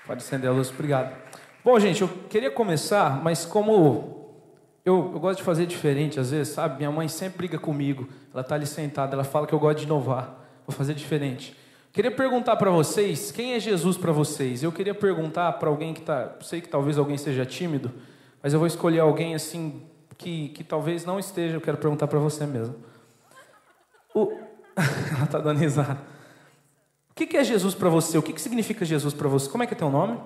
Pode acender a luz, obrigado. Bom, gente, eu queria começar, mas como eu gosto de fazer diferente às vezes, sabe? Minha mãe sempre briga comigo, ela está ali sentada, ela fala que eu gosto de inovar, vou fazer diferente. Queria perguntar para vocês, quem é Jesus para vocês? Eu queria perguntar para alguém que está, sei que talvez alguém seja tímido, mas eu vou escolher alguém assim, que talvez não esteja, eu quero perguntar para você mesmo. Ela está dando risada. O que é Jesus para você? O que significa Jesus para você? Como é que é teu nome?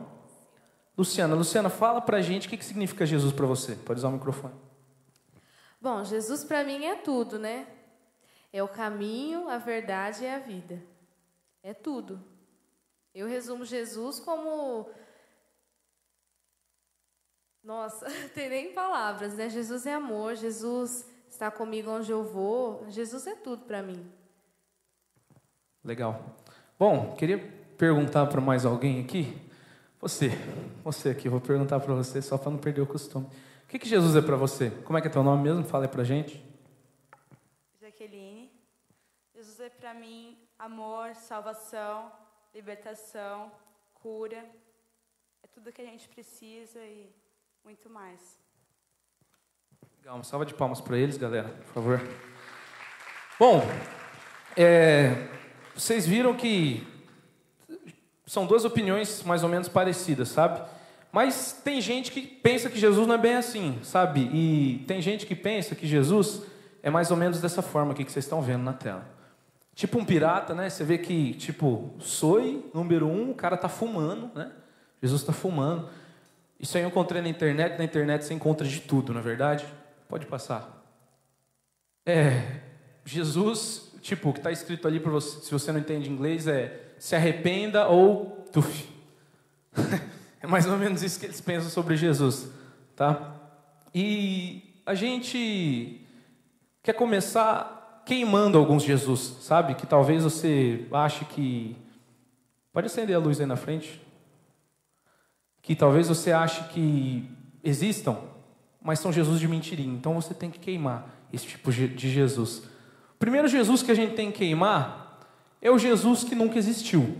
Luciana. Luciana, fala pra gente o que significa Jesus para você. Pode usar o microfone. Bom, Jesus para mim é tudo, né? É o caminho, a verdade e a vida. É tudo. Eu resumo Jesus como... Nossa, não tem nem palavras, né? Jesus é amor, Jesus está comigo onde eu vou. Jesus é tudo para mim. Legal. Bom, queria perguntar para mais alguém aqui. Você aqui, eu vou perguntar para você só para não perder o costume. O que Jesus é para você? Como é que é teu nome mesmo? Fala aí pra gente. Jaqueline. Jesus é para mim amor, salvação, libertação, cura. É tudo que a gente precisa e muito mais. Legal, uma salva de palmas para eles, galera, por favor. Bom, vocês viram que são duas opiniões mais ou menos parecidas, sabe? Mas tem gente que pensa que Jesus não é bem assim, sabe? E tem gente que pensa que Jesus é mais ou menos dessa forma aqui que vocês estão vendo na tela. Tipo um pirata, né? Você vê que, tipo, Soi, número 1, o cara tá fumando, né? Jesus está fumando. Isso aí eu encontrei na internet você encontra de tudo, não é verdade? Pode passar. Jesus, tipo, o que está escrito ali para você, se você não entende inglês, se arrependa ou tuf. É mais ou menos isso que eles pensam sobre Jesus, tá? E a gente quer começar queimando alguns Jesus, sabe? Que talvez você ache que... Pode acender a luz aí na frente. Que talvez você ache que existam, mas são Jesus de mentirinha. Então você tem que queimar esse tipo de Jesus. O primeiro Jesus que a gente tem que queimar é o Jesus que nunca existiu.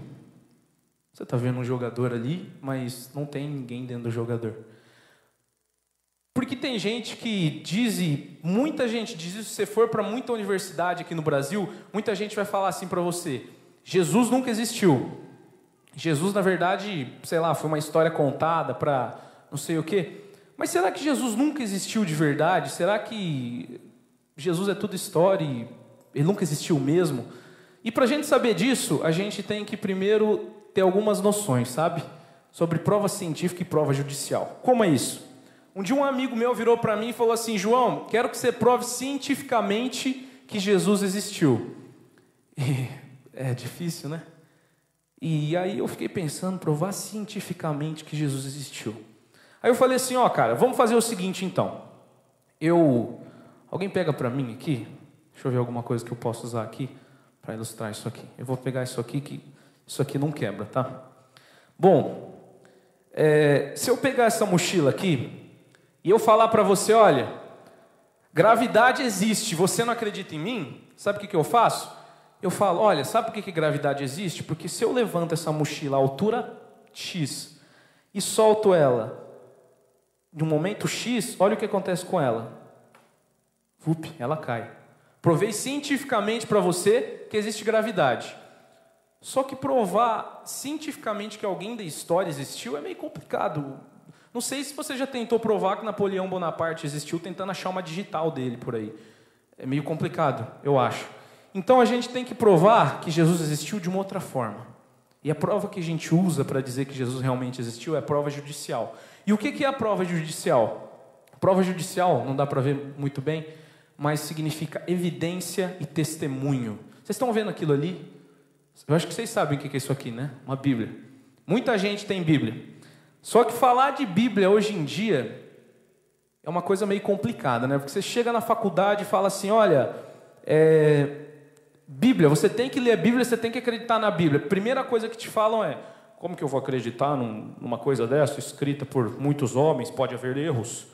Você está vendo um jogador ali, mas não tem ninguém dentro do jogador. Porque tem gente que muita gente diz isso, se você for para muita universidade aqui no Brasil, muita gente vai falar assim para você: Jesus nunca existiu. Jesus, na verdade, sei lá, foi uma história contada para não sei o quê. Mas será que Jesus nunca existiu de verdade? Será que Jesus é tudo história e ele nunca existiu mesmo? E para a gente saber disso, a gente tem que primeiro ter algumas noções, sabe? Sobre prova científica e prova judicial. Como é isso? Um dia um amigo meu virou para mim e falou assim: João, quero que você prove cientificamente que Jesus existiu. E é difícil, né? E aí eu fiquei pensando, provar cientificamente que Jesus existiu. Aí eu falei assim, cara, vamos fazer o seguinte então. Alguém pega para mim aqui, deixa eu ver alguma coisa que eu posso usar aqui para ilustrar isso aqui. Eu vou pegar isso aqui, que isso aqui não quebra, tá? Bom, se eu pegar essa mochila aqui e eu falar para você, olha, gravidade existe, você não acredita em mim? Sabe o que eu faço? Eu falo, olha, sabe por que gravidade existe? Porque se eu levanto essa mochila à altura X e solto ela de um momento X, olha o que acontece com ela. Ela cai. Provei cientificamente para você que existe gravidade. Só que provar cientificamente que alguém da história existiu é meio complicado. Não sei se você já tentou provar que Napoleão Bonaparte existiu tentando achar uma digital dele por aí. É meio complicado, eu acho. Então a gente tem que provar que Jesus existiu de uma outra forma. E a prova que a gente usa para dizer que Jesus realmente existiu é a prova judicial. E o que é a prova judicial? Prova judicial, não dá para ver muito bem, mas significa evidência e testemunho. Vocês estão vendo aquilo ali? Eu acho que vocês sabem o que é isso aqui, né? Uma Bíblia. Muita gente tem Bíblia. Só que falar de Bíblia hoje em dia é uma coisa meio complicada, né? Porque você chega na faculdade e fala assim, olha, Bíblia, você tem que ler a Bíblia, você tem que acreditar na Bíblia. A primeira coisa que te falam é, como que eu vou acreditar numa coisa dessa, escrita por muitos homens, pode haver erros?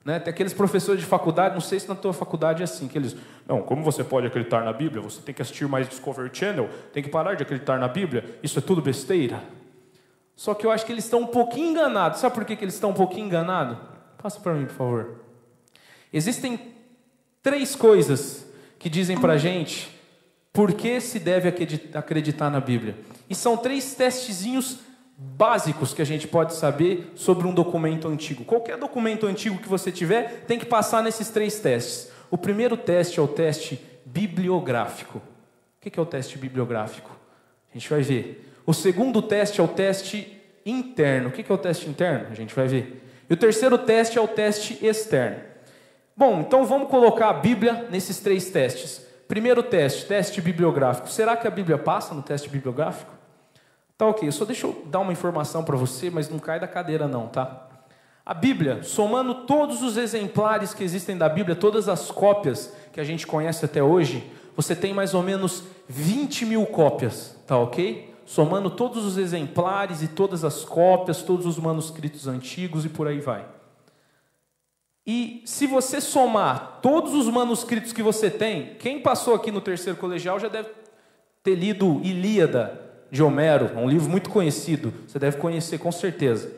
Né? Tem aqueles professores de faculdade, não sei se na tua faculdade é assim, que eles, não, como você pode acreditar na Bíblia? Você tem que assistir mais Discovery Channel, tem que parar de acreditar na Bíblia, isso é tudo besteira. Só que eu acho que eles estão um pouquinho enganados. Sabe por que eles estão um pouquinho enganados? Passa para mim, por favor. Existem 3 coisas que dizem para a gente por que se deve acreditar na Bíblia. E são 3 testezinhos básicos que a gente pode saber sobre um documento antigo. Qualquer documento antigo que você tiver, tem que passar nesses 3 testes. O primeiro teste é o teste bibliográfico. O que é o teste bibliográfico? A gente vai ver. O segundo teste é o teste interno. O que é o teste interno? A gente vai ver. E o terceiro teste é o teste externo. Bom, então vamos colocar a Bíblia nesses 3 testes. Primeiro teste, teste bibliográfico. Será que a Bíblia passa no teste bibliográfico? Tá ok, só deixa eu dar uma informação para você, mas não cai da cadeira não, tá? A Bíblia, somando todos os exemplares que existem da Bíblia, todas as cópias que a gente conhece até hoje, você tem mais ou menos 20 mil cópias, tá ok? Somando todos os exemplares e todas as cópias, todos os manuscritos antigos e por aí vai. E se você somar todos os manuscritos que você tem, quem passou aqui no terceiro colegial já deve ter lido Ilíada de Homero, um livro muito conhecido, você deve conhecer com certeza.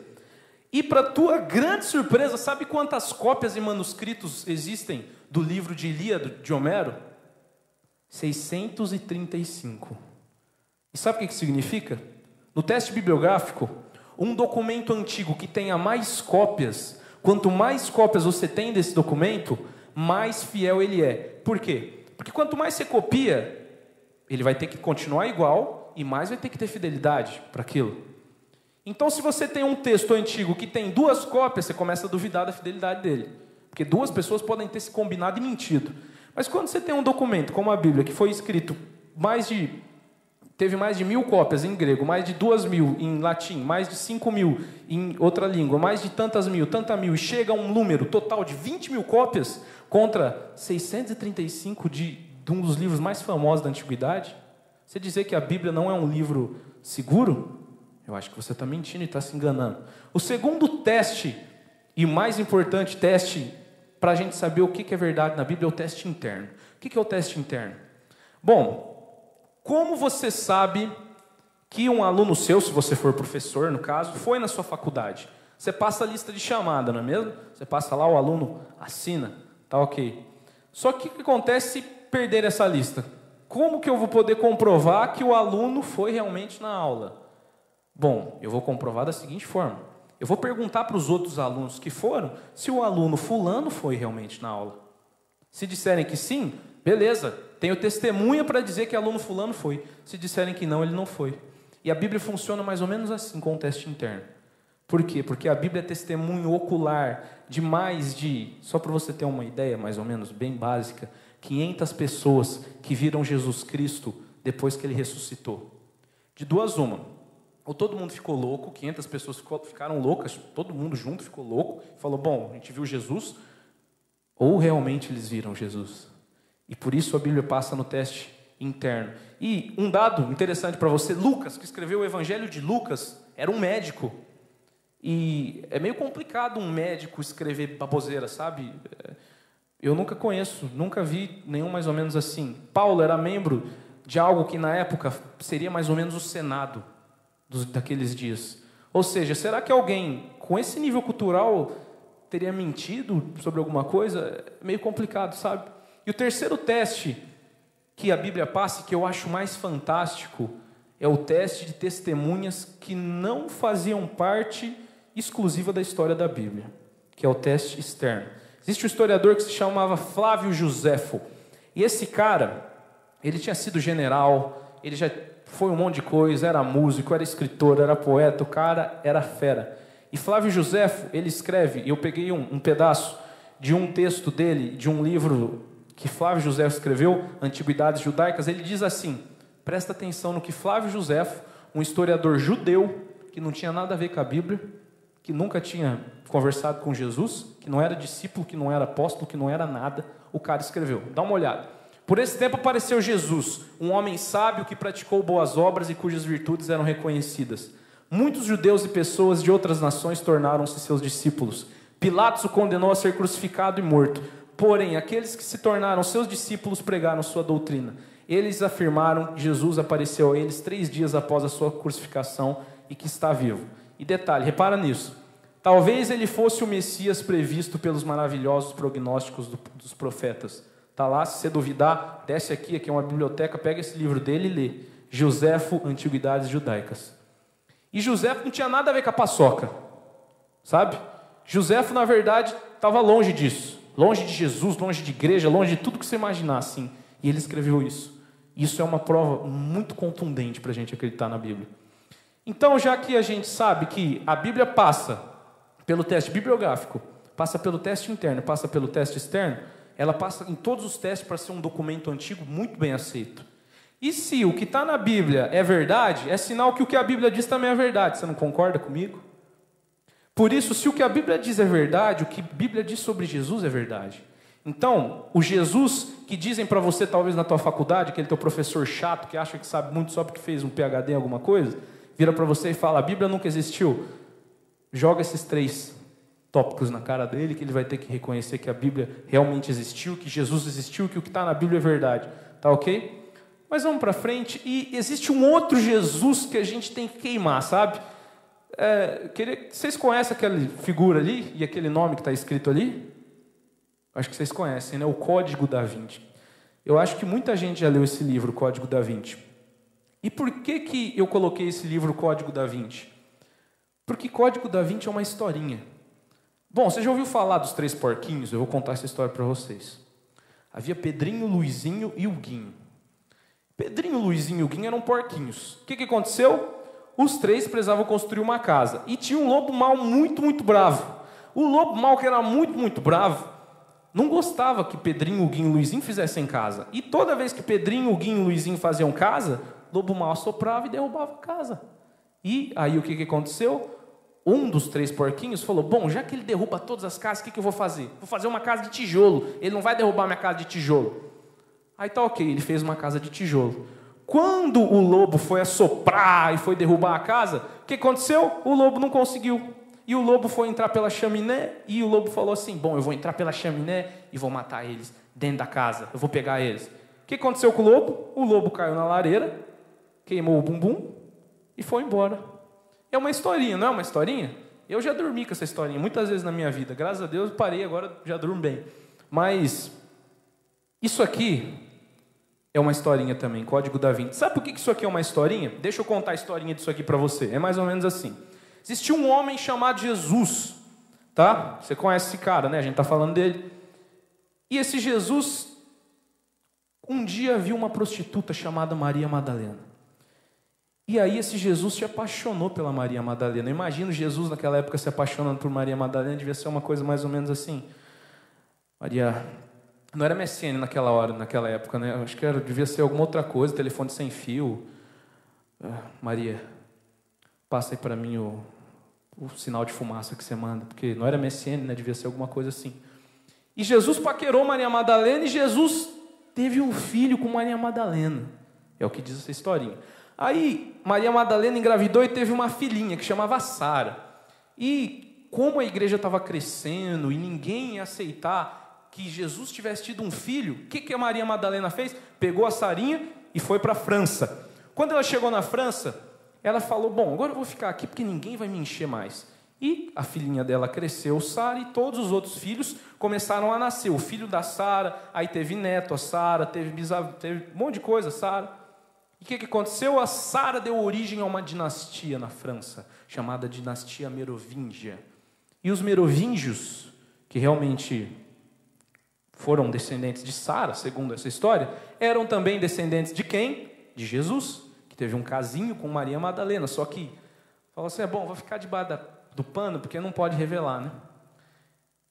E para tua grande surpresa, sabe quantas cópias e manuscritos existem do livro de Ilíada de Homero? 635. E sabe o que significa? No teste bibliográfico, um documento antigo que tenha mais cópias, quanto mais cópias você tem desse documento, mais fiel ele é. Por quê? Porque quanto mais você copia, ele vai ter que continuar igual e mais vai ter que ter fidelidade para aquilo. Então, se você tem um texto antigo que tem 2 cópias, você começa a duvidar da fidelidade dele. Porque 2 pessoas podem ter se combinado e mentido. Mas quando você tem um documento, como a Bíblia, que foi escrito teve mais de 1000 cópias em grego, mais de 2000 em latim, mais de 5000 em outra língua, mais de tanta mil, e chega a um número total de 20 mil cópias contra 635 de um dos livros mais famosos da antiguidade. Você dizer que a Bíblia não é um livro seguro, eu acho que você está mentindo e está se enganando. O segundo teste, e o mais importante teste, para a gente saber o que é verdade na Bíblia, é o teste interno. O que é o teste interno? Bom, como você sabe que um aluno seu, se você for professor, no caso, foi na sua faculdade? Você passa a lista de chamada, não é mesmo? Você passa lá, o aluno assina, tá ok. Só que o que acontece se perder essa lista? Como que eu vou poder comprovar que o aluno foi realmente na aula? Bom, eu vou comprovar da seguinte forma. Eu vou perguntar para os outros alunos que foram se o aluno fulano foi realmente na aula. Se disserem que sim, beleza, tenho testemunha para dizer que aluno fulano foi. Se disserem que não, ele não foi. E a Bíblia funciona mais ou menos assim, com o teste interno. Por quê? Porque a Bíblia é testemunho ocular de mais de, só para você ter uma ideia mais ou menos bem básica, 500 pessoas que viram Jesus Cristo depois que ele ressuscitou. De 2 uma. Ou todo mundo ficou louco, 500 pessoas ficaram loucas, todo mundo junto ficou louco, falou, bom, a gente viu Jesus, ou realmente eles viram Jesus. E por isso a Bíblia passa no teste interno. E um dado interessante para você, Lucas, que escreveu o Evangelho de Lucas, era um médico. E é meio complicado um médico escrever baboseira, sabe? Eu nunca vi nenhum mais ou menos assim. Paulo era membro de algo que na época seria mais ou menos o Senado daqueles dias. Ou seja, será que alguém com esse nível cultural teria mentido sobre alguma coisa? É meio complicado, sabe? E o terceiro teste que a Bíblia passa, que eu acho mais fantástico, é o teste de testemunhas que não faziam parte exclusiva da história da Bíblia, que é o teste externo. Existe um historiador que se chamava Flávio Joséfo, e esse cara, ele tinha sido general, ele já foi um monte de coisa, era músico, era escritor, era poeta, o cara era fera. E Flávio Joséfo, ele escreve, eu peguei um pedaço de um texto dele, de um livro que Flávio Joséfo escreveu, Antiguidades Judaicas, ele diz assim, presta atenção no que Flávio Joséfo, um historiador judeu, que não tinha nada a ver com a Bíblia, que nunca tinha conversado com Jesus, que não era discípulo, que não era apóstolo, que não era nada, o cara escreveu. Dá uma olhada. Por esse tempo apareceu Jesus, um homem sábio que praticou boas obras e cujas virtudes eram reconhecidas. Muitos judeus e pessoas de outras nações tornaram-se seus discípulos. Pilatos o condenou a ser crucificado e morto. Porém, aqueles que se tornaram seus discípulos pregaram sua doutrina. Eles afirmaram que Jesus apareceu a eles 3 dias após a sua crucificação e que está vivo. E detalhe, repara nisso. Talvez ele fosse o Messias previsto pelos maravilhosos prognósticos dos profetas. Está lá, se você duvidar, desce aqui é uma biblioteca, pega esse livro dele e lê. Josefo, Antiguidades Judaicas. E Josefo não tinha nada a ver com a paçoca, sabe? Josefo, na verdade, estava longe disso. Longe de Jesus, longe de igreja, longe de tudo que você imaginar, assim. E ele escreveu isso. Isso é uma prova muito contundente para a gente acreditar na Bíblia. Então, já que a gente sabe que a Bíblia passa pelo teste bibliográfico, passa pelo teste interno, passa pelo teste externo, ela passa em todos os testes para ser um documento antigo muito bem aceito. E se o que está na Bíblia é verdade, é sinal que o que a Bíblia diz também é verdade. Você não concorda comigo? Por isso, se o que a Bíblia diz é verdade, o que a Bíblia diz sobre Jesus é verdade. Então, o Jesus que dizem para você, talvez na tua faculdade, aquele teu professor chato que acha que sabe muito só porque fez um PhD em alguma coisa, vira para você e fala, a Bíblia nunca existiu. Joga esses 3 tópicos na cara dele, que ele vai ter que reconhecer que a Bíblia realmente existiu, que Jesus existiu, que o que está na Bíblia é verdade. Tá ok? Mas vamos para frente. E existe um outro Jesus que a gente tem que queimar, sabe? Vocês conhecem aquela figura ali e aquele nome que está escrito ali? Acho que vocês conhecem, né? O Código da Vinci. Eu acho que muita gente já leu esse livro, o Código da Vinci. E por que eu coloquei esse livro, o Código da Vinci? Porque Código da Vinci é uma historinha. Bom, você já ouviu falar dos 3 porquinhos? Eu vou contar essa história para vocês. Havia Pedrinho, Luizinho e Huguinho. Pedrinho, Luizinho e Huguinho eram porquinhos. O que aconteceu? Os 3 precisavam construir uma casa. E tinha um lobo mau muito, muito bravo. O lobo mau, que era muito, muito bravo, não gostava que Pedrinho, Huguinho e Luizinho fizessem casa. E toda vez que Pedrinho, Huguinho e Luizinho faziam casa, o lobo mau assoprava e derrubava a casa. E aí o que aconteceu? Um dos 3 porquinhos falou, bom, já que ele derruba todas as casas, o que eu vou fazer? Vou fazer uma casa de tijolo. Ele não vai derrubar minha casa de tijolo. Aí tá ok, ele fez uma casa de tijolo. Quando o lobo foi assoprar e foi derrubar a casa, o que aconteceu? O lobo não conseguiu. E o lobo foi entrar pela chaminé, e o lobo falou assim, bom, eu vou entrar pela chaminé e vou matar eles dentro da casa, eu vou pegar eles. O que aconteceu com o lobo? O lobo caiu na lareira, queimou o bumbum e foi embora. É uma historinha, não é uma historinha? Eu já dormi com essa historinha muitas vezes na minha vida. Graças a Deus, parei, agora já durmo bem. Mas isso aqui é uma historinha também, Código da Vinci. Sabe por que isso aqui é uma historinha? Deixa eu contar a historinha disso aqui para você. É mais ou menos assim. Existia um homem chamado Jesus, tá? Você conhece esse cara, né? A gente está falando dele. E esse Jesus, um dia viu uma prostituta chamada Maria Madalena. E aí esse Jesus se apaixonou pela Maria Madalena. Imagina Jesus naquela época se apaixonando por Maria Madalena, devia ser uma coisa mais ou menos assim. Maria... Não era MSN naquela época, né? Acho que devia ser alguma outra coisa, telefone sem fio. Maria, passa aí para mim o sinal de fumaça que você manda, porque não era MSN, né? Devia ser alguma coisa assim. E Jesus paquerou Maria Madalena e Jesus teve um filho com Maria Madalena. É o que diz essa historinha. Aí Maria Madalena engravidou e teve uma filhinha que chamava Sara. E como a igreja estava crescendo e ninguém ia aceitar que Jesus tivesse tido um filho, o que a Maria Madalena fez? Pegou a Sarinha e foi para a França. Quando ela chegou na França, ela falou, bom, agora eu vou ficar aqui porque ninguém vai me encher mais. E a filhinha dela cresceu, Sara, e todos os outros filhos começaram a nascer. O filho da Sara, aí teve neto, a Sara, teve bisavó, teve um monte de coisa, Sara. E o que aconteceu? A Sara deu origem a uma dinastia na França, chamada dinastia Merovingia. E os merovingios, que realmente foram descendentes de Sara, segundo essa história, eram também descendentes de quem? De Jesus, que teve um casinho com Maria Madalena, só que falou assim, bom, vou ficar debaixo do pano, porque não pode revelar, né?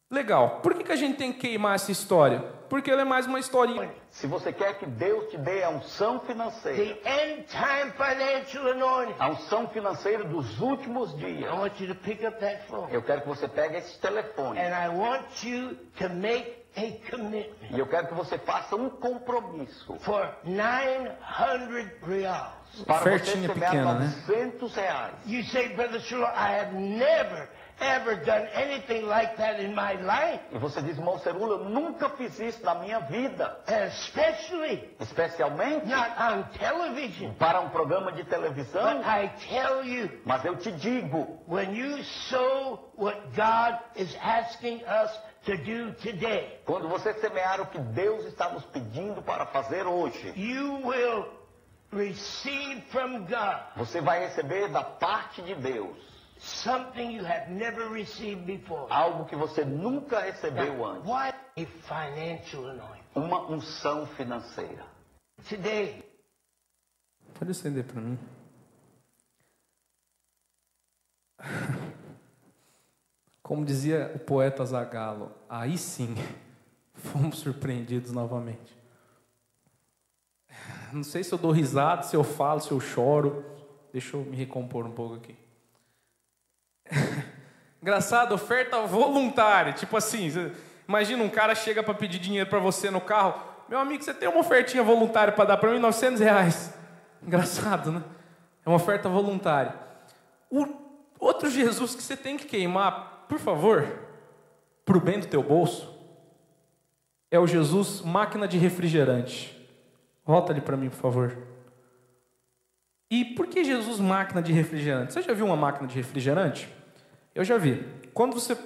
Legal. Por que a gente tem que queimar essa história? Porque ela é mais uma historinha. Se você quer que Deus te dê a unção financeira, the end time financial anointing, a unção financeira dos últimos dias, I want you to pick up that phone. eu quero que você pegue esse telefone. And I want you to make a commitment. E eu quero que você faça um compromisso. For 900 reals. Para Ofertinha você pegar pequena, né? R$900. You say, Brother Shulo, I have never ever done anything like that in my life. E você diz, irmão Cerula, eu nunca fiz isso na minha vida. Especialmente Not on television. para um programa de televisão. But I tell you, Mas eu te digo, when you sow what God is asking us to do today, quando você semear o que Deus está nos pedindo para fazer hoje, you will receive from God você vai receber da parte de Deus something you have never received before. algo que você nunca recebeu antes. What a financial anointing. Uma unção financeira. Today, Pode estender para mim. Como dizia o poeta Zagalo, aí sim, fomos surpreendidos novamente. Não sei se eu dou risada, se eu falo, se eu choro. Deixa eu me recompor um pouco aqui. Engraçado, oferta voluntária. Tipo assim, imagina um cara chega para pedir dinheiro para você no carro. Meu amigo, você tem uma ofertinha voluntária para dar para mim? R$900. Engraçado, né? É uma oferta voluntária. O outro Jesus que você tem que queimar, por favor, para o bem do teu bolso, é o Jesus máquina de refrigerante. Volta ali para mim, por favor. E por que Jesus máquina de refrigerante? Você já viu uma máquina de refrigerante? Eu já vi. Quando você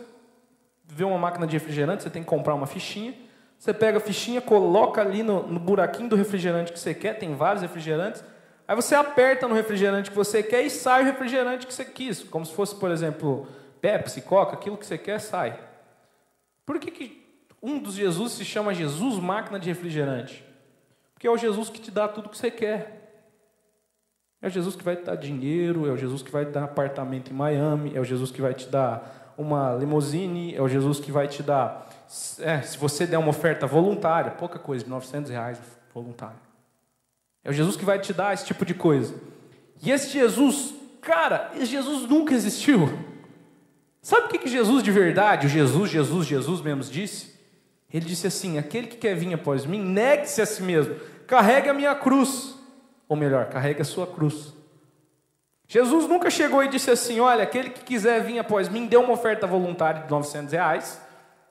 vê uma máquina de refrigerante, você tem que comprar uma fichinha. Você pega a fichinha, coloca ali no buraquinho do refrigerante que você quer. Tem vários refrigerantes. Aí você aperta no refrigerante que você quer e sai o refrigerante que você quis. Como se fosse, por exemplo, Pepsi, Coca, aquilo que você quer sai. Por que um dos Jesus se chama Jesus máquina de refrigerante? Porque é o Jesus que te dá tudo que você quer. É o Jesus que vai te dar dinheiro, é o Jesus que vai te dar apartamento em Miami, é o Jesus que vai te dar uma limusine, é o Jesus que vai te dar... se você der uma oferta voluntária, pouca coisa, R$900 voluntária. É o Jesus que vai te dar esse tipo de coisa. E esse Jesus, cara, esse Jesus nunca existiu. Sabe o que Jesus de verdade, o Jesus mesmo disse? Ele disse assim, aquele que quer vir após mim, negue-se a si mesmo, carregue a minha cruz. Ou melhor, carregue a sua cruz. Jesus nunca chegou e disse assim, olha, aquele que quiser vir após mim, dê uma oferta voluntária de R$900,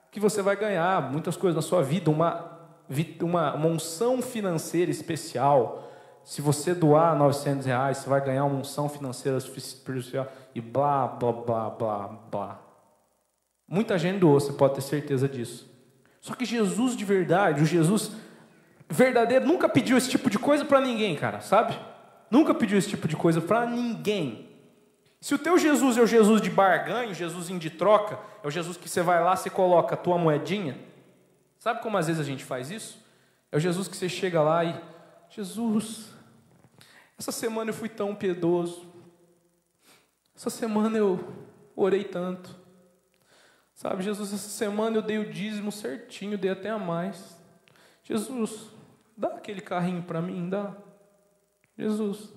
que você vai ganhar muitas coisas na sua vida, uma unção financeira especial. Se você doar R$900, você vai ganhar uma unção financeira especial, e blá, blá, blá, blá, blá. Muita gente doou, você pode ter certeza disso. Só que Jesus de verdade, o Jesus verdadeiro, nunca pediu esse tipo de coisa para ninguém, cara, sabe? Nunca pediu esse tipo de coisa para ninguém. Se o teu Jesus é o Jesus de barganho, o Jesusinho de troca, é o Jesus que você vai lá, você coloca a tua moedinha. Sabe como às vezes a gente faz isso? É o Jesus que você chega lá e... Jesus, essa semana eu fui tão piedoso. Essa semana eu orei tanto. Sabe, Jesus, essa semana eu dei o dízimo certinho, dei até a mais. Jesus, dá aquele carrinho para mim, dá. Jesus.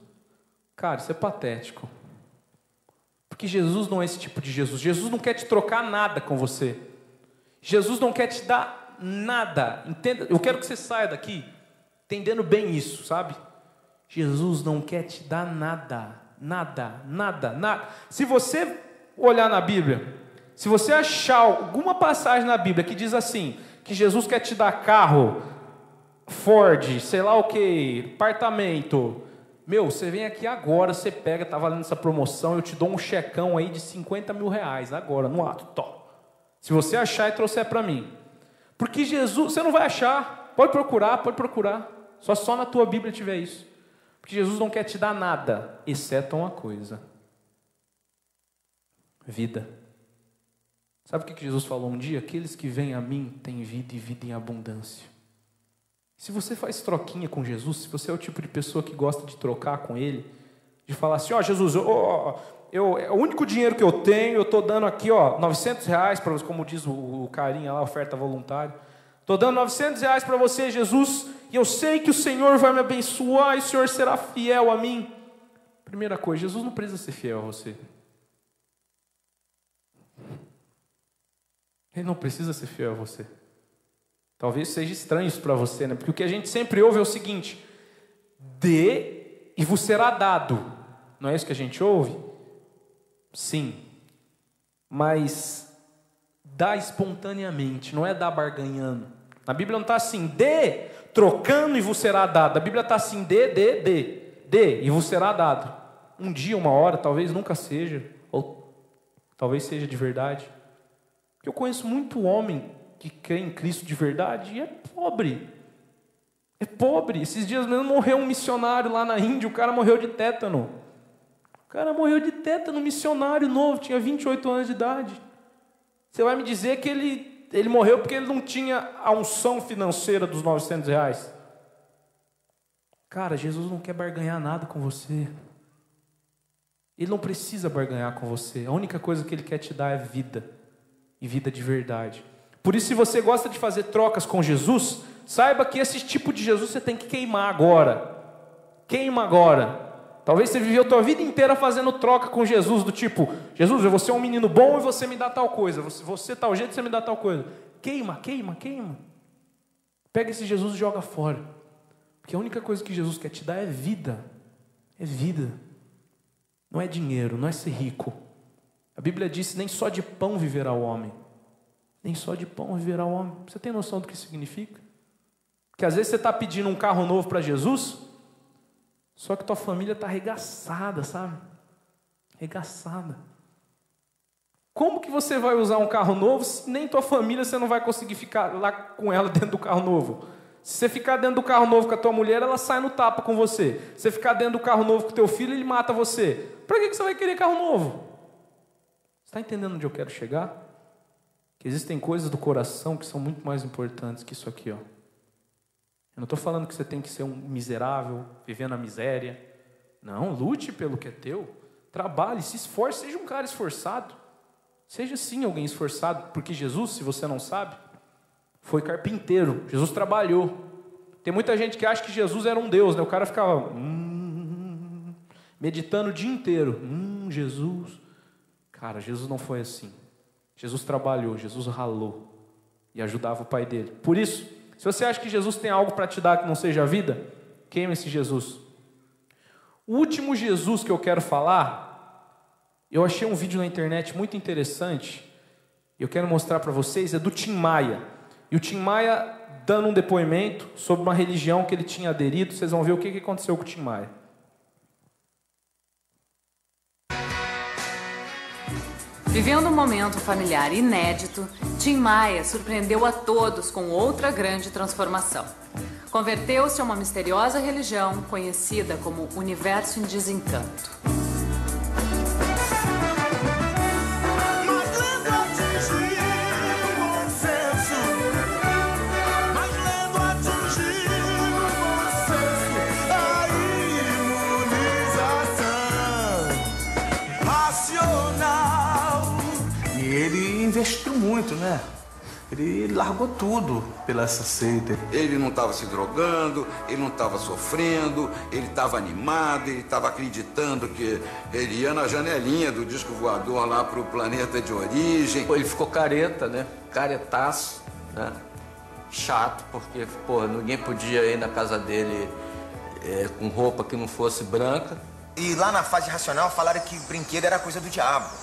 Cara, isso é patético. Porque Jesus não é esse tipo de Jesus. Jesus não quer te trocar nada com você. Jesus não quer te dar nada. Entenda? Eu quero que você saia daqui entendendo bem isso, sabe? Jesus não quer te dar nada. Nada, nada, nada. Se você olhar na Bíblia, se você achar alguma passagem na Bíblia que diz assim, que Jesus quer te dar carro, Ford, sei lá o que, apartamento, meu, você vem aqui agora, você pega, tá valendo essa promoção, eu te dou um checão aí de R$50 mil, agora, no ato, tó. Se você achar e trouxer para mim. Porque Jesus, você não vai achar, pode procurar, só na tua Bíblia tiver isso. Porque Jesus não quer te dar nada, exceto uma coisa: vida. Sabe o que Jesus falou um dia? Aqueles que vêm a mim têm vida e vida em abundância. Se você faz troquinha com Jesus, se você é o tipo de pessoa que gosta de trocar com Ele, de falar assim, ó, Jesus, o único dinheiro que eu tenho, eu estou dando aqui, ó, R$900, para você, como diz o carinha lá, oferta voluntária. Estou dando R$900 para você, Jesus, e eu sei que o Senhor vai me abençoar e o Senhor será fiel a mim. Primeira coisa, Jesus não precisa ser fiel a você. Ele não precisa ser fiel a você. Talvez seja estranho isso para você, né? Porque o que a gente sempre ouve é o seguinte: dê e vos será dado. Não é isso que a gente ouve? Sim. mas dá espontaneamente, não é dar barganhando. Na Bíblia não está assim, dê, trocando e vos será dado. A Bíblia está assim, dê e vos será dado. Um dia, uma hora, talvez nunca seja, ou talvez seja de verdade. Porque eu conheço muito homem que crê em Cristo de verdade e é pobre. É pobre. Esses dias mesmo morreu um missionário lá na Índia, o cara morreu de tétano. O cara morreu de tétano, missionário novo, tinha 28 anos de idade. Você vai me dizer que ele morreu porque ele não tinha a unção financeira dos R$900. Cara, Jesus não quer barganhar nada com você. Ele não precisa barganhar com você. A única coisa que Ele quer te dar é vida. E vida de verdade. Por isso, se você gosta de fazer trocas com Jesus, saiba que esse tipo de Jesus você tem que queimar agora. Queima agora. Talvez você viveu a tua vida inteira fazendo troca com Jesus, do tipo, Jesus, eu vou ser um menino bom e você me dá tal coisa. Você tal jeito, você me dá tal coisa. Queima. Pega esse Jesus e joga fora. Porque a única coisa que Jesus quer te dar é vida. É vida. Não é dinheiro, não é ser rico. A Bíblia diz, nem só de pão viverá o homem. Nem só de pão viverá o homem. Você tem noção do que significa? Que às vezes você está pedindo um carro novo para Jesus, só que tua família está arregaçada, sabe? Arregaçada. Como que você vai usar um carro novo se nem tua família você não vai conseguir ficar lá com ela dentro do carro novo? Se você ficar dentro do carro novo com a tua mulher, ela sai no tapa com você. Se você ficar dentro do carro novo com o teu filho, ele mata você. Para que você vai querer carro novo? Você está entendendo onde eu quero chegar? Que existem coisas do coração que são muito mais importantes que isso aqui, ó. Eu não estou falando que você tem que ser um miserável, viver na miséria. Não, lute pelo que é teu. Trabalhe, se esforce, seja um cara esforçado. Seja sim alguém esforçado, porque Jesus, se você não sabe, foi carpinteiro. Jesus trabalhou. Tem muita gente que acha que Jesus era um Deus, né? O cara ficava meditando o dia inteiro. Jesus. Cara, Jesus não foi assim. Jesus trabalhou, Jesus ralou e ajudava o pai dele. Por isso, se você acha que Jesus tem algo para te dar que não seja a vida, queima esse Jesus. O último Jesus que eu quero falar, eu achei um vídeo na internet muito interessante, eu quero mostrar para vocês, é do Tim Maia. E o Tim Maia dando um depoimento sobre uma religião que ele tinha aderido. Vocês vão ver o que aconteceu com o Tim Maia. Vivendo um momento familiar inédito, Tim Maia surpreendeu a todos com outra grande transformação. Converteu-se a uma misteriosa religião conhecida como Universo em Desencanto. Investiu muito, né? Ele largou tudo pela essa seita. Ele não estava se drogando, ele não estava sofrendo, ele estava animado, ele estava acreditando que ele ia na janelinha do disco voador lá para o planeta de origem. Ele ficou careta, né? Caretaço, né? Chato, porque, pô, ninguém podia ir na casa dele com roupa que não fosse branca. E lá na fase racional falaram que brinquedo era coisa do diabo.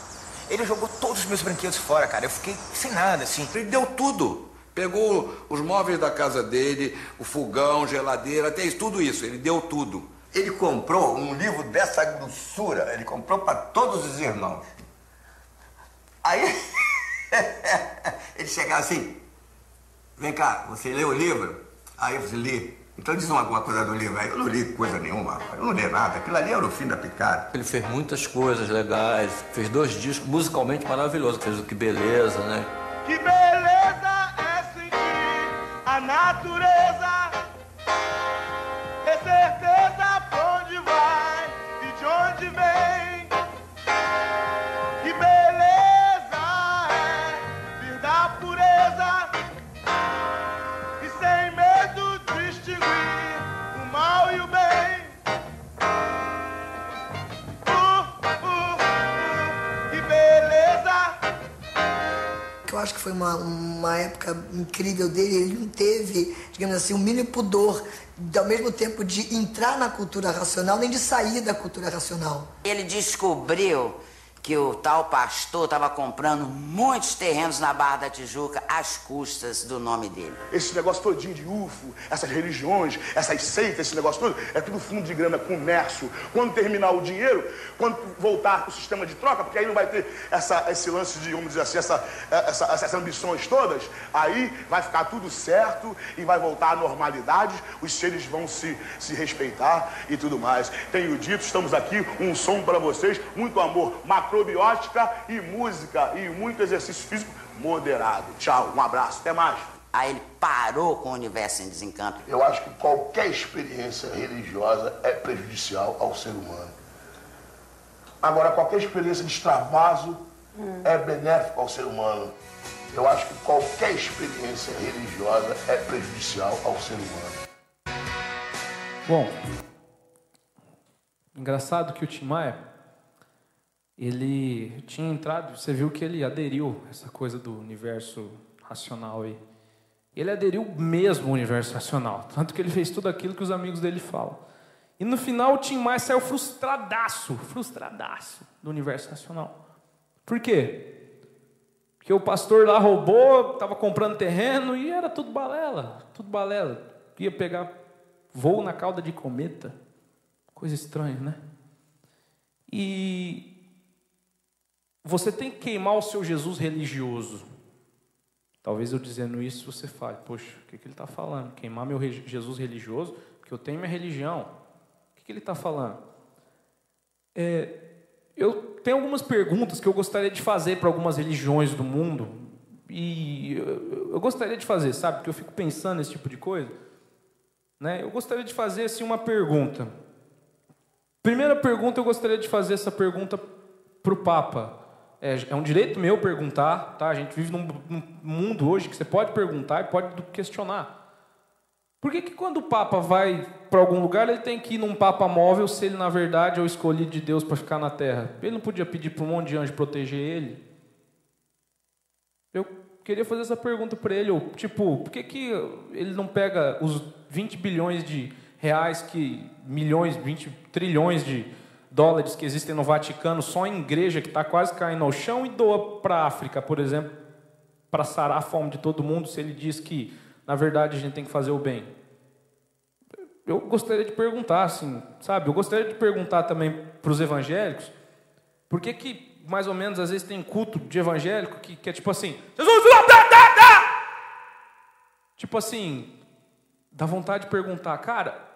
Ele jogou todos os meus brinquedos fora, cara. Eu fiquei sem nada, assim. Ele deu tudo. Pegou os móveis da casa dele, o fogão, geladeira, até isso, tudo isso. Ele deu tudo. Ele comprou um livro dessa grossura. Ele comprou para todos os irmãos. Aí, ele chegava assim, vem cá, você leu o livro? Aí eu li. Então diz alguma coisa do livro aí. Eu não li coisa nenhuma, eu não li nada. Aquilo ali era o fim da picada. Ele fez muitas coisas legais, fez 2 discos musicalmente maravilhosos. Fez o Que Beleza, né? Que beleza é sentir a natureza, ter certeza pra onde vai e de onde vem. Que beleza é vir da pureza e sem medo distinguir o mal e o bem. Que beleza. Eu acho que foi uma época incrível dele. Ele não teve, digamos assim, o mínimo pudor, ao mesmo tempo de entrar na cultura racional, nem de sair da cultura racional. Ele descobriu que o tal pastor estava comprando muitos terrenos na Barra da Tijuca às custas do nome dele. Esse negócio todinho de UFO, essas religiões, essas seitas, esse negócio todo, é tudo fundo de grana, comércio. Quando terminar o dinheiro, quando voltar o sistema de troca, porque aí não vai ter esse lance de, vamos dizer assim, essas ambições todas, aí vai ficar tudo certo e vai voltar à normalidade, os seres vão se respeitar e tudo mais. Tenho dito, estamos aqui, um som para vocês, muito amor, macrobiótica e música e muito exercício físico moderado. Tchau, um abraço, até mais. Aí ele parou com o Universo em Desencanto. Eu acho que qualquer experiência religiosa é prejudicial ao ser humano. Agora, qualquer experiência de extravaso é benéfico ao ser humano. Eu acho que qualquer experiência religiosa é prejudicial ao ser humano. Bom, engraçado que o Tim Maia, ele tinha entrado, você viu que ele aderiu a essa coisa do universo racional aí. Ele aderiu mesmo ao universo racional, tanto que ele fez tudo aquilo que os amigos dele falam. E no final o Tim Maia saiu frustradaço do universo racional. Por quê? Porque o pastor lá roubou, estava comprando terreno e era tudo balela. Ia pegar voo na cauda de cometa. Coisa estranha, né? E você tem que queimar o seu Jesus religioso. Talvez eu dizendo isso você fale, poxa, o que ele está falando? Queimar meu Jesus religioso? Porque eu tenho minha religião. O que ele está falando? Eu tenho algumas perguntas que eu gostaria de fazer para algumas religiões do mundo. E eu gostaria de fazer, sabe? Porque eu fico pensando nesse tipo de coisa. Né? Eu gostaria de fazer assim, uma pergunta. Primeira pergunta, eu gostaria de fazer essa pergunta para o Papa. É um direito meu perguntar, tá? A gente vive num mundo hoje que você pode perguntar e pode questionar. Por que quando o Papa vai para algum lugar, ele tem que ir num Papa móvel se ele, na verdade, é o escolhido de Deus para ficar na Terra? Ele não podia pedir para um monte de anjo proteger ele? Eu queria fazer essa pergunta para ele. Por que ele não pega os 20 bilhões de reais, 20 trilhões de dólares que existem no Vaticano, só em igreja que está quase caindo ao chão, e doa para a África, por exemplo, para sarar a fome de todo mundo, se ele diz que, na verdade, a gente tem que fazer o bem? Eu gostaria de perguntar, assim, sabe? Eu gostaria de perguntar também para os evangélicos, por que, mais ou menos, às vezes tem culto de evangélico que é tipo assim, Jesus, tipo assim, dá vontade de perguntar, cara,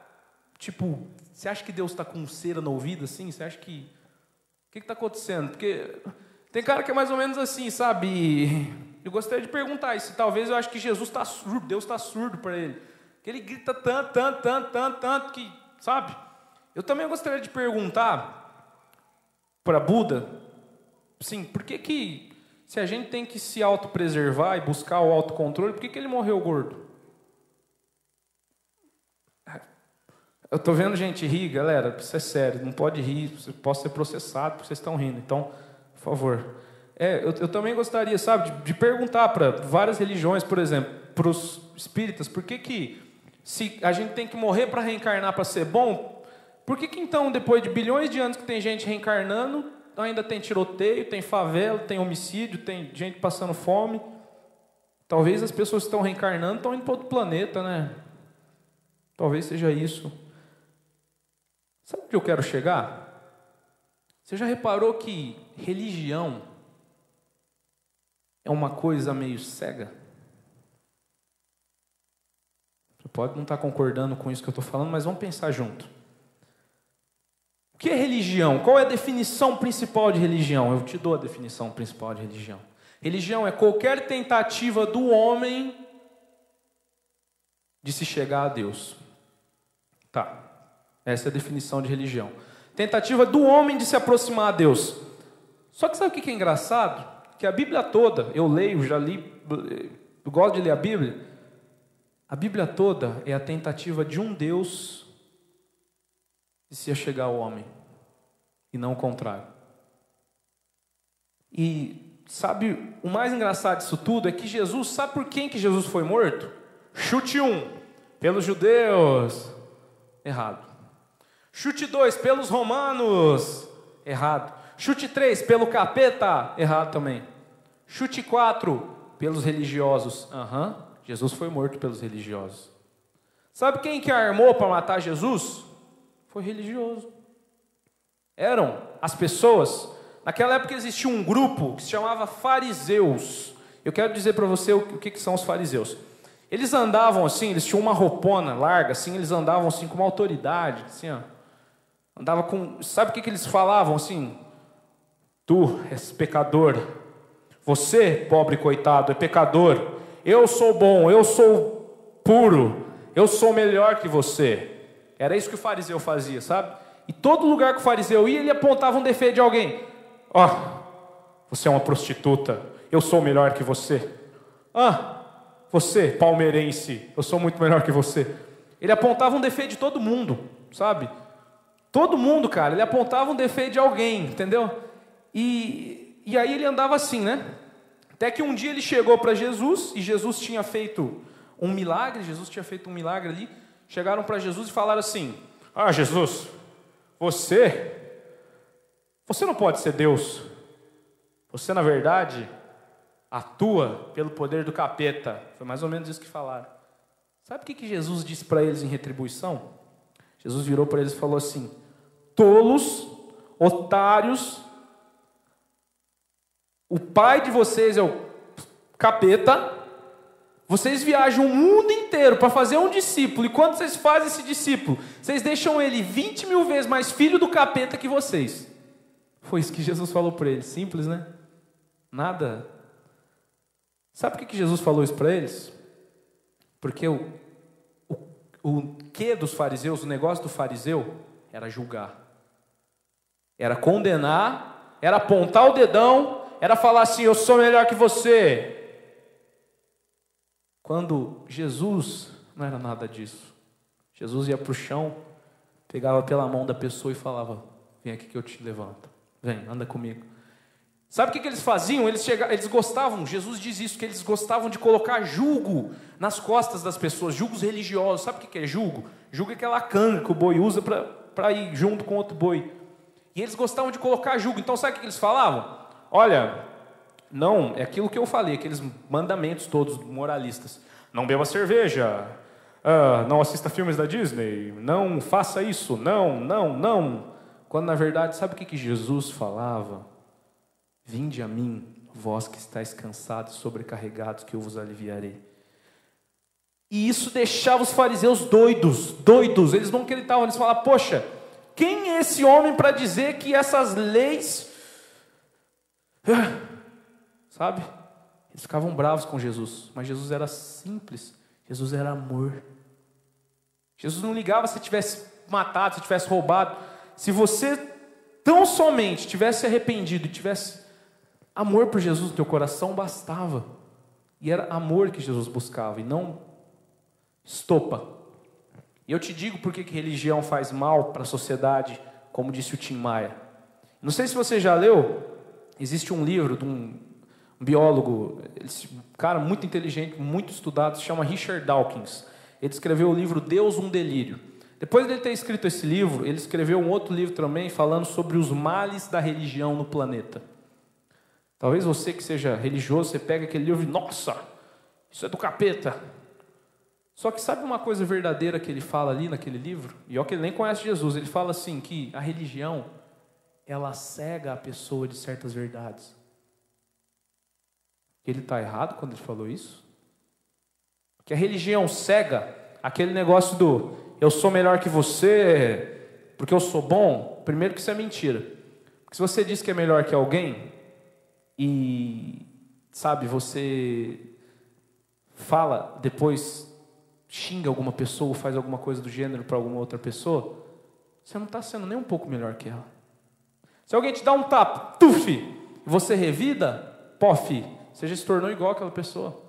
tipo, você acha que Deus está com cera no ouvido, assim? Você acha que... O que está acontecendo? Porque tem cara que é mais ou menos assim, sabe? Eu gostaria de perguntar isso. Talvez eu acho que Jesus está surdo, Deus está surdo para ele. Que ele grita tanto, que... Sabe? Eu também gostaria de perguntar para Buda, assim, por que se a gente tem que se autopreservar e buscar o autocontrole, por que ele morreu gordo? Eu estou vendo gente rir, galera, isso é sério, não pode rir, posso ser processado porque vocês estão rindo, então, por favor. Eu também gostaria, sabe, de perguntar para várias religiões, por exemplo, para os espíritas, por que se a gente tem que morrer para reencarnar para ser bom, por que então, depois de bilhões de anos que tem gente reencarnando, ainda tem tiroteio, tem favela, tem homicídio, tem gente passando fome? Talvez as pessoas que estão reencarnando estão indo para outro planeta, né? Talvez seja isso. Sabe onde eu quero chegar? Você já reparou que religião é uma coisa meio cega? Você pode não estar concordando com isso que eu estou falando, mas vamos pensar junto. O que é religião? Qual é a definição principal de religião? Eu te dou a definição principal de religião. Religião é qualquer tentativa do homem de se chegar a Deus. Tá. Essa é a definição de religião. Tentativa do homem de se aproximar a Deus. Só que sabe o que é engraçado? Que a Bíblia toda, eu leio, já li, eu gosto de ler a Bíblia. A Bíblia toda é a tentativa de um Deus de se chegar ao homem. E não o contrário. E sabe, o mais engraçado disso tudo é que Jesus, sabe por quem que Jesus foi morto? Chute 1, pelos judeus. Errado. Chute 2, pelos romanos. Errado. Chute 3, pelo capeta. Errado também. Chute 4, pelos religiosos. Jesus foi morto pelos religiosos. Sabe quem que armou para matar Jesus? Foi religioso. Eram as pessoas. Naquela época existia um grupo que se chamava fariseus. Eu quero dizer para você o que são os fariseus. Eles andavam assim, eles tinham uma roupona larga, assim, eles andavam assim com uma autoridade, assim, ó. Andava com, sabe o que eles falavam assim? Tu és pecador. Você, pobre coitado, é pecador. Eu sou bom, eu sou puro. Eu sou melhor que você. Era isso que o fariseu fazia, sabe? E todo lugar que o fariseu ia, ele apontava um defeito de alguém. Você é uma prostituta. Eu sou melhor que você. Você, palmeirense, eu sou muito melhor que você. Ele apontava um defeito de todo mundo, sabe? Todo mundo, cara, ele apontava um defeito de alguém, entendeu? E aí ele andava assim, né? Até que um dia ele chegou para Jesus, e Jesus tinha feito um milagre, ali. Chegaram para Jesus e falaram assim: Jesus, você não pode ser Deus. Você, na verdade, atua pelo poder do capeta. Foi mais ou menos isso que falaram. Sabe o que Jesus disse para eles em retribuição? Jesus virou para eles e falou assim: tolos, otários, o pai de vocês é o capeta, vocês viajam o mundo inteiro para fazer um discípulo, e quando vocês fazem esse discípulo, vocês deixam ele 20 mil vezes mais filho do capeta que vocês. Foi isso que Jesus falou para eles. Simples, né? Nada. Sabe por que Jesus falou isso para eles? Porque o que dos fariseus, o negócio do fariseu, era julgar. Era condenar, era apontar o dedão, era falar assim: eu sou melhor que você. Quando Jesus não era nada disso. Jesus ia para o chão, pegava pela mão da pessoa e falava: vem aqui que eu te levanto. Vem, anda comigo. Sabe o que eles faziam? Eles gostavam, Jesus diz isso, que eles gostavam de colocar julgo nas costas das pessoas, julgos religiosos. Sabe o que é julgo? Julgo é aquela canga que o boi usa para ir junto com outro boi. E eles gostavam de colocar julgo. Então sabe o que eles falavam? Olha, não, é aquilo que eu falei, aqueles mandamentos todos moralistas. Não beba cerveja, não assista filmes da Disney, não faça isso, não. Quando na verdade, sabe o que Jesus falava? Vinde a mim, vós que estáis cansados e sobrecarregados, que eu vos aliviarei. E isso deixava os fariseus doidos. Eles não acreditavam, eles falavam: poxa, quem é esse homem para dizer que essas leis... Sabe? Eles ficavam bravos com Jesus, mas Jesus era simples, Jesus era amor. Jesus não ligava se tivesse matado, se tivesse roubado. Se você tão somente tivesse arrependido, tivesse amor por Jesus no teu coração, bastava. E era amor que Jesus buscava, e não estopa. E eu te digo por que religião faz mal para a sociedade, como disse o Tim Maia. Não sei se você já leu, existe um livro de um biólogo, um cara muito inteligente, muito estudado, se chama Richard Dawkins. Ele escreveu o livro Deus, um Delírio. Depois de ele ter escrito esse livro, ele escreveu um outro livro também, falando sobre os males da religião no planeta. Talvez você que seja religioso, você pega aquele livro e, nossa, isso é do capeta. Só que sabe uma coisa verdadeira que ele fala ali naquele livro? E ó que ele nem conhece Jesus. Ele fala assim, que a religião, ela cega a pessoa de certas verdades. Ele está errado quando ele falou isso? Que a religião cega aquele negócio do eu sou melhor que você porque eu sou bom. Primeiro que isso é mentira. Porque se você diz que é melhor que alguém e, sabe, você fala, depois xinga alguma pessoa ou faz alguma coisa do gênero para alguma outra pessoa, você não está sendo nem um pouco melhor que ela. Se alguém te dá um tapa, tuf, e você revida, pof, você já se tornou igual àquela pessoa.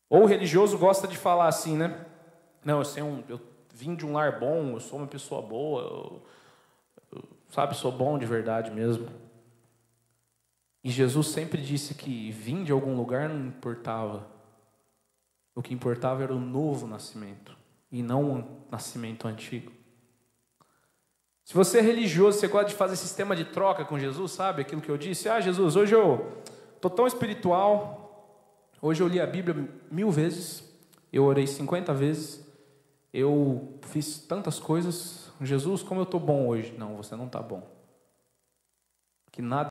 Ou o religioso gosta de falar assim, né? Não, eu vim de um lar bom, eu sou uma pessoa boa, sabe, sou bom de verdade mesmo. E Jesus sempre disse que vir de algum lugar não importava. O que importava era o novo nascimento, e não o nascimento antigo. Se você é religioso, você gosta de fazer sistema de troca com Jesus, sabe? Aquilo que eu disse. Ah, Jesus, hoje eu estou tão espiritual. Hoje eu li a Bíblia 1000 vezes. Eu orei 50 vezes. Eu fiz tantas coisas. Jesus, como eu estou bom hoje. Não, você não está bom. Que nada